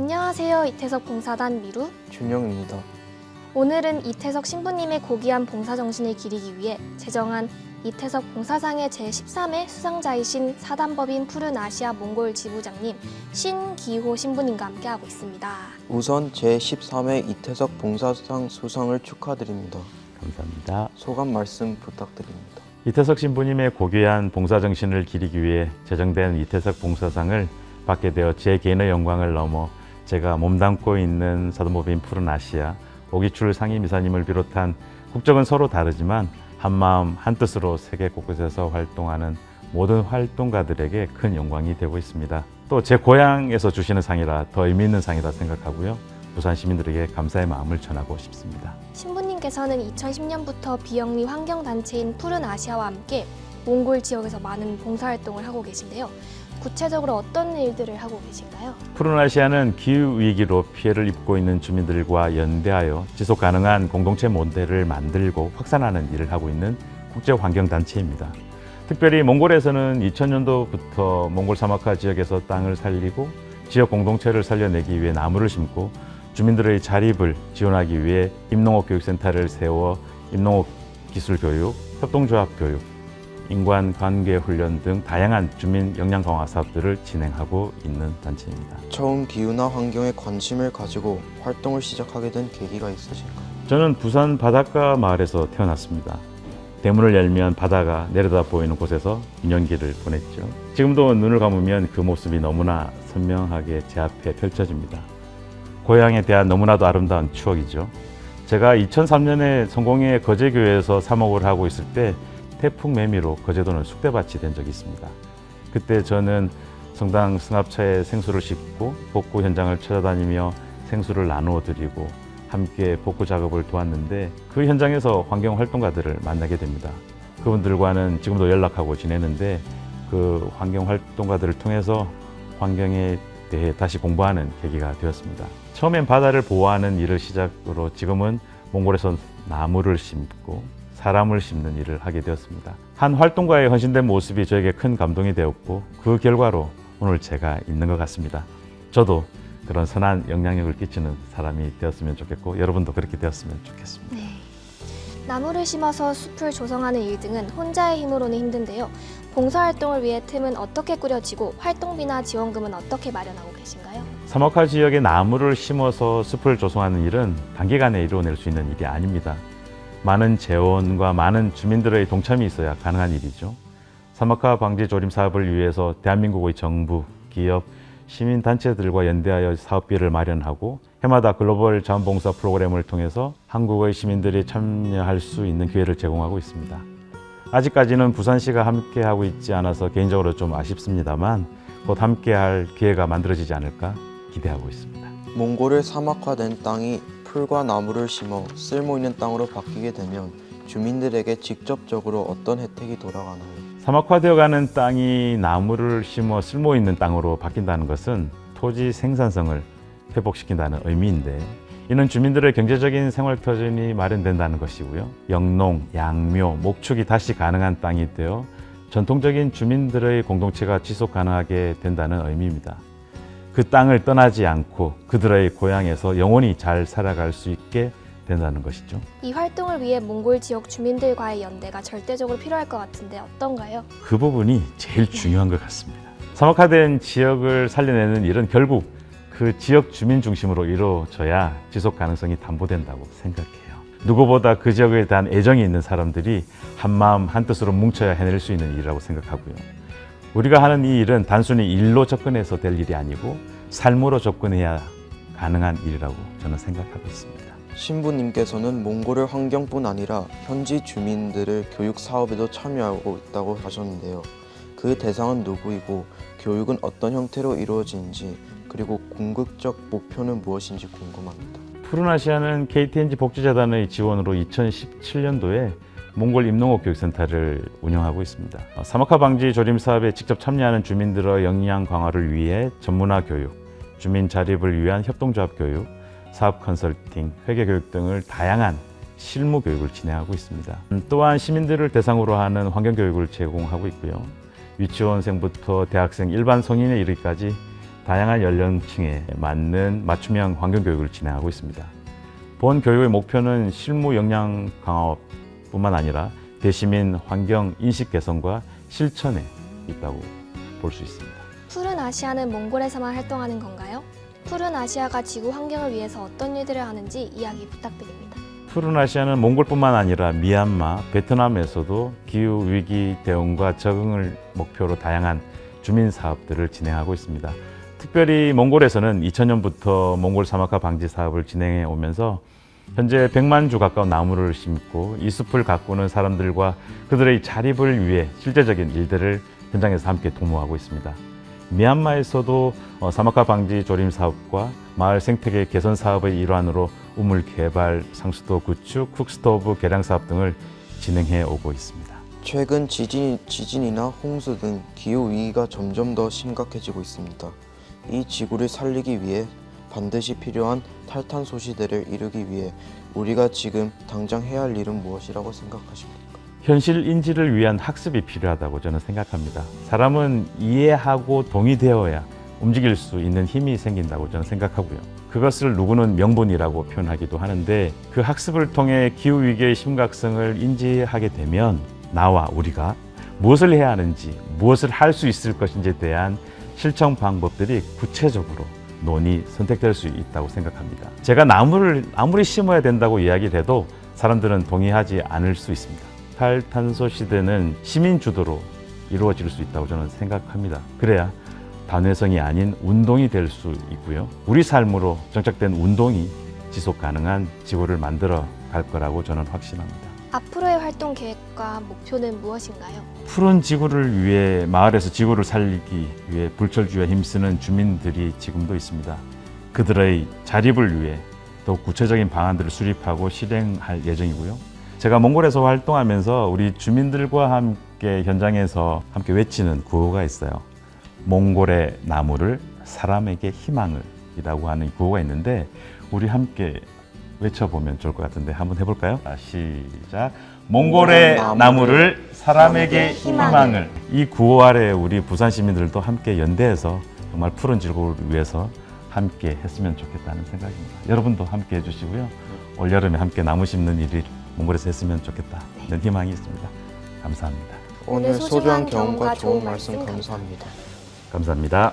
안녕하세요. 이태석 봉사단 미루 준영입니다. 오늘은 이태석 신부님의 고귀한 봉사정신을 기리기 위해 제정한 이태석 봉사상의 제13회 수상자이신 사단법인 푸른 아시아 몽골 지부장님 신기호 신부님과 함께하고 있습니다. 우선 제13회 이태석 봉사상 수상을 축하드립니다. 감사합니다. 소감 말씀 부탁드립니다. 이태석 신부님의 고귀한 봉사정신을 기리기 위해 제정된 이태석 봉사상을 받게 되어 제 개인의 영광을 넘어 제가 몸담고 있는 사단법인 푸른 아시아, 오기출 상임이사님을 비롯한 국적은 서로 다르지만 한마음 한뜻으로 세계 곳곳에서 활동하는 모든 활동가들에게 큰 영광이 되고 있습니다. 또 제 고향에서 주시는 상이라 더 의미 있는 상이라 생각하고요. 부산 시민들에게 감사의 마음을 전하고 싶습니다. 신부님께서는 2010년부터 비영리 환경단체인 푸른 아시아와 함께 몽골 지역에서 많은 봉사활동을 하고 계신데요. 구체적으로 어떤 일들을 하고 계신가요? 푸른 아시아는 기후위기로 피해를 입고 있는 주민들과 연대하여 지속 가능한 공동체 모델을 만들고 확산하는 일을 하고 있는 국제환경단체입니다. 특별히 몽골에서는 2000년도부터 몽골 사막화 지역에서 땅을 살리고 지역 공동체를 살려내기 위해 나무를 심고 주민들의 자립을 지원하기 위해 임농업교육센터를 세워 임농업 기술 교육, 협동조합 교육, 인간관계 훈련 등 다양한 주민 역량 강화 사업들을 진행하고 있는 단체입니다. 처음 기후나 환경에 관심을 가지고 활동을 시작하게 된 계기가 있으실까요? 저는 부산 바닷가 마을에서 태어났습니다. 대문을 열면 바다가 내려다 보이는 곳에서 유년기를 보냈죠. 지금도 눈을 감으면 그 모습이 너무나 선명하게 제 앞에 펼쳐집니다. 고향에 대한 너무나도 아름다운 추억이죠. 제가 2003년에 성공의 거제교회에서 사목을 하고 있을 때 태풍 매미로 거제도는 쑥대밭이 된 적이 있습니다. 그때 저는 성당 승합차에 생수를 싣고 복구 현장을 찾아다니며 생수를 나누어 드리고 함께 복구 작업을 도왔는데 그 현장에서 환경활동가들을 만나게 됩니다. 그분들과는 지금도 연락하고 지내는데 그 환경활동가들을 통해서 환경에 대해 다시 공부하는 계기가 되었습니다. 처음엔 바다를 보호하는 일을 시작으로 지금은 몽골에서 나무를 심고 사람을 심는 일을 하게 되었습니다. 한 활동가의 헌신된 모습이 저에게 큰 감동이 되었고 그 결과로 오늘 제가 있는 것 같습니다. 저도 그런 선한 영향력을 끼치는 사람이 되었으면 좋겠고 여러분도 그렇게 되었으면 좋겠습니다. 네. 나무를 심어서 숲을 조성하는 일 등은 혼자의 힘으로는 힘든데요. 봉사활동을 위해 틈은 어떻게 꾸려지고 활동비나 지원금은 어떻게 마련하고 계신가요? 사막화 지역에 나무를 심어서 숲을 조성하는 일은 단기간에 이루어낼 수 있는 일이 아닙니다. 많은 재원과 많은 주민들의 동참이 있어야 가능한 일이죠. 사막화 방지 조림 사업을 위해서 대한민국의 정부, 기업, 시민단체들과 연대하여 사업비를 마련하고 해마다 글로벌 자원봉사 프로그램을 통해서 한국의 시민들이 참여할 수 있는 기회를 제공하고 있습니다. 아직까지는 부산시가 함께하고 있지 않아서 개인적으로 좀 아쉽습니다만 곧 함께할 기회가 만들어지지 않을까 기대하고 있습니다. 몽골의 사막화된 땅이 풀과 나무를 심어 쓸모있는 땅으로 바뀌게 되면 주민들에게 직접적으로 어떤 혜택이 돌아가나요? 사막화되어가는 땅이 나무를 심어 쓸모있는 땅으로 바뀐다는 것은 토지 생산성을 회복시킨다는 의미인데 이는 주민들의 경제적인 생활터전이 마련된다는 것이고요. 영농, 양묘, 목축이 다시 가능한 땅이 되어 전통적인 주민들의 공동체가 지속 가능하게 된다는 의미입니다. 그 땅을 떠나지 않고 그들의 고향에서 영원히 잘 살아갈 수 있게 된다는 것이죠. 이 활동을 위해 몽골 지역 주민들과의 연대가 절대적으로 필요할 것 같은데 어떤가요? 그 부분이 제일 중요한 것 같습니다. 사막화된 지역을 살려내는 일은 결국 그 지역 주민 중심으로 이루어져야 지속 가능성이 담보된다고 생각해요. 누구보다 그 지역에 대한 애정이 있는 사람들이 한마음 한뜻으로 뭉쳐야 해낼 수 있는 일이라고 생각하고요. 우리가 하는 이 일은 단순히 일로 접근해서 될 일이 아니고 삶으로 접근해야 가능한 일이라고 저는 생각하고 있습니다. 신부님께서는 몽골의 환경뿐 아니라 현지 주민들을 교육 사업에도 참여하고 있다고 하셨는데요. 그 대상은 누구이고 교육은 어떤 형태로 이루어지는지 그리고 궁극적 목표는 무엇인지 궁금합니다. 푸른 아시아는 KTNG 복지재단의 지원으로 2017년도에 몽골 임농업교육센터를 운영하고 있습니다. 사막화 방지 조림 사업에 직접 참여하는 주민들의 역량 강화를 위해 전문화 교육, 주민 자립을 위한 협동조합 교육, 사업 컨설팅, 회계 교육 등을 다양한 실무 교육을 진행하고 있습니다. 또한 시민들을 대상으로 하는 환경 교육을 제공하고 있고요. 유치원생부터 대학생, 일반 성인에 이르기까지 다양한 연령층에 맞는 맞춤형 환경교육을 진행하고 있습니다. 본 교육의 목표는 실무 역량 강화뿐만 아니라 대시민 환경 인식 개선과 실천에 있다고 볼 수 있습니다. 푸른 아시아는 몽골에서만 활동하는 건가요? 푸른 아시아가 지구 환경을 위해서 어떤 일들을 하는지 이야기 부탁드립니다. 푸른 아시아는 몽골뿐만 아니라 미얀마, 베트남에서도 기후 위기 대응과 적응을 목표로 다양한 주민 사업들을 진행하고 있습니다. 특별히 몽골에서는 2000년부터 몽골 사막화 방지 사업을 진행해 오면서 현재 100만 주 가까운 나무를 심고 이 숲을 가꾸는 사람들과 그들의 자립을 위해 실제적인 일들을 현장에서 함께 도모하고 있습니다. 미얀마에서도 사막화 방지 조림 사업과 마을 생태계 개선 사업의 일환으로 우물 개발, 상수도 구축, 쿡스토브 개량 사업 등을 진행해 오고 있습니다. 최근 지진이나 홍수 등 기후 위기가 점점 더 심각해지고 있습니다. 이 지구를 살리기 위해 반드시 필요한 탈탄소 시대를 이루기 위해 우리가 지금 당장 해야 할 일은 무엇이라고 생각하십니까? 현실 인지를 위한 학습이 필요하다고 저는 생각합니다. 사람은 이해하고 동의되어야 움직일 수 있는 힘이 생긴다고 저는 생각하고요. 그것을 누구는 명분이라고 표현하기도 하는데 그 학습을 통해 기후위기의 심각성을 인지하게 되면 나와 우리가 무엇을 해야 하는지, 무엇을 할 수 있을 것인지에 대한 실천 방법들이 구체적으로 논의, 선택될 수 있다고 생각합니다. 제가 나무를 아무리 심어야 된다고 이야기를 해도 사람들은 동의하지 않을 수 있습니다. 탈탄소 시대는 시민 주도로 이루어질 수 있다고 저는 생각합니다. 그래야 단회성이 아닌 운동이 될 수 있고요. 우리 삶으로 정착된 운동이 지속 가능한 지구를 만들어 갈 거라고 저는 확신합니다. 앞으로의 활동 계획과 목표는 무엇인가요? 푸른 지구를 위해 마을에서 지구를 살리기 위해 불철주야 힘쓰는 주민들이 지금도 있습니다. 그들의 자립을 위해 더욱 구체적인 방안들을 수립하고 실행할 예정이고요. 제가 몽골에서 활동하면서 우리 주민들과 함께 현장에서 함께 외치는 구호가 있어요. 몽골의 나무를 사람에게 희망을 이라고 하는 구호가 있는데 우리 함께 외쳐보면 좋을 것 같은데 한번 해볼까요? 시작! 몽골의 나무를 사람에게 희망을. 이 구호 아래 우리 부산 시민들도 함께 연대해서 정말 푸른 지구를 위해서 함께 했으면 좋겠다는 생각입니다. 여러분도 함께 해주시고요. 올여름에 함께 나무 심는 일을 몽골에서 했으면 좋겠다는 희망이 있습니다. 감사합니다. 오늘 소중한 경험과 좋은 말씀 감사합니다. 감사합니다.